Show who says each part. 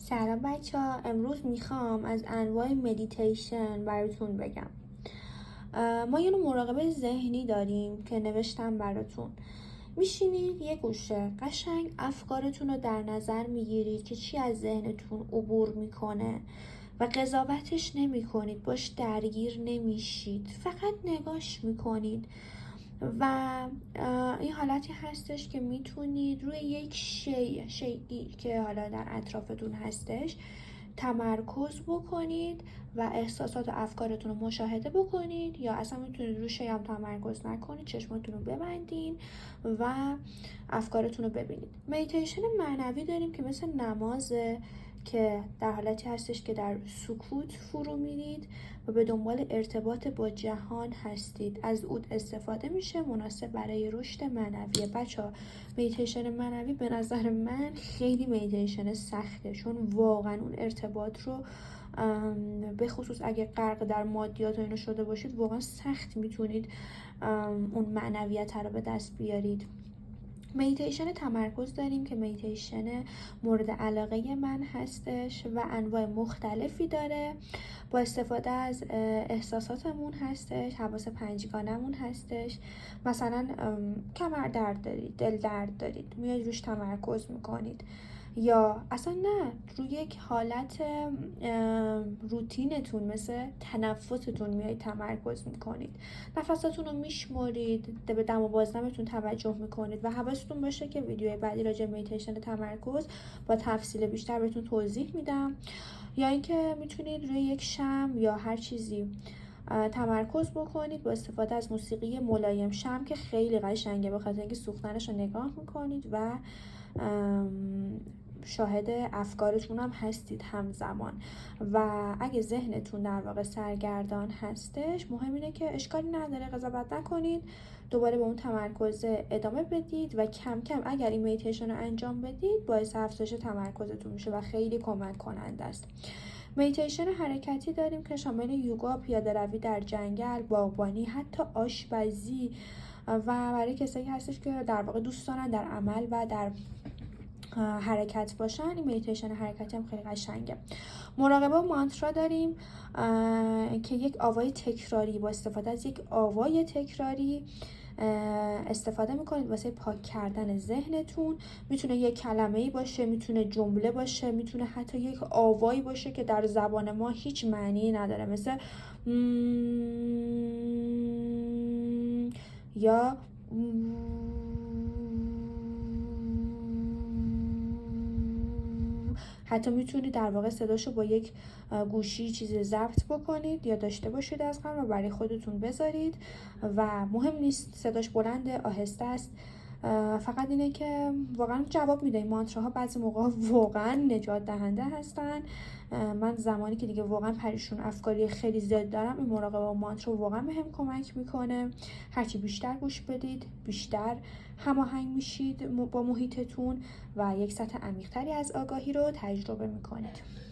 Speaker 1: سلام بچه ها، امروز میخوام از انواع مدیتیشن براتون بگم. ما یه نوع مراقبه ذهنی داریم که نوشتم براتون. میشینید یه گوشه قشنگ افکارتون رو در نظر میگیرید که چی از ذهنتون عبور میکنه و قضاوتش نمی کنید، باش درگیر نمیشید، فقط نگاش میکنید و این حالتی هستش که میتونید روی یک شیئی که حالا در اطرافتون هستش تمرکز بکنید و احساسات و افکارتون رو مشاهده بکنید، یا اصلا میتونید روی شیء هم تمرکز نکنید، چشماتون رو ببندین و افکارتون رو ببینید. مدیتیشن معنوی داریم که مثل نمازه که در حالتی هستش که در سکوت فرو میرید و به دنبال ارتباط با جهان هستید. از اود استفاده میشه، مناسب برای رشد معنویه. بچه‌ها مدیتیشن معنوی به نظر من خیلی مدیتیشن سخته، چون واقعا اون ارتباط رو به خصوص اگه غرق در مادیات و اینو شده باشید واقعا سخت میتونید اون معنویت رو به دست بیارید. مدیتیشن تمرکز داریم که مدیتیشن مورد علاقه من هستش و انواع مختلفی داره. با استفاده از احساساتمون هستش، حواس پنجگانمون هستش. مثلا کمر درد دارید، دل درد دارید، میاد روش تمرکز میکنید، یا اصلا نه، روی یک حالت روتینتون مثل تنفستون میایید تمرکز میکنید، نفساتون رو میشمارید، به دم و بازدمتون توجه میکنید و حواستون باشه که ویدیوی بعدی راجع به مدیتیشن تمرکز با تفصیل بیشتر بهتون توضیح میدم. یا اینکه میتونید روی یک شمع یا هر چیزی تمرکز بکنید با استفاده از موسیقی ملایم. شمع که خیلی قشنگه، به خاطر اینکه سوختنش رو نگاه میکنید و شاهد افکارتون هم هستید همزمان. و اگه ذهنتون در واقع سرگردان هستش، مهم اینه که اشکالی نداره، قضاوت نکنید، دوباره به اون تمرکز ادامه بدید و کم کم اگر این مدیتیشن رو انجام بدید باعث افزایش تمرکزتون میشه و خیلی کمک کننده است. مدیتیشن حرکتی داریم که شامل یوگا، پیاده روی در جنگل، باغبانی، حتی آشپزی و برای کسایی هستش که در واقع دوست دارن در عمل و در حرکت باشن. این مدیتیشن حرکتی هم خیلی قشنگه. مراقبه و مانترا داریم که یک آوای تکراری، با استفاده از یک آوای تکراری استفاده میکنید واسه پاک کردن ذهنتون. میتونه یک کلمه‌ای باشه، میتونه جمله باشه، میتونه حتی یک آوایی باشه که در زبان ما هیچ معنی نداره، مثل یا حتی میتونید در واقع صداشو با یک گوشی چیزی ضبط بکنید یا داشته باشید از قبل و برای خودتون بذارید و مهم نیست صداش بلنده آهسته است، فقط اینه که واقعا جواب میده. این مانتراها بعضی موقع واقعا نجات دهنده هستن. من زمانی که دیگه واقعا پریشون افکاری خیلی زیاد دارم، این مراقبه و مانترا واقعا بهم کمک میکنه. هرچی بیشتر گوش بدید بیشتر هماهنگ میشید با محیطتون و یک سطح عمیق‌تری از آگاهی رو تجربه میکنید.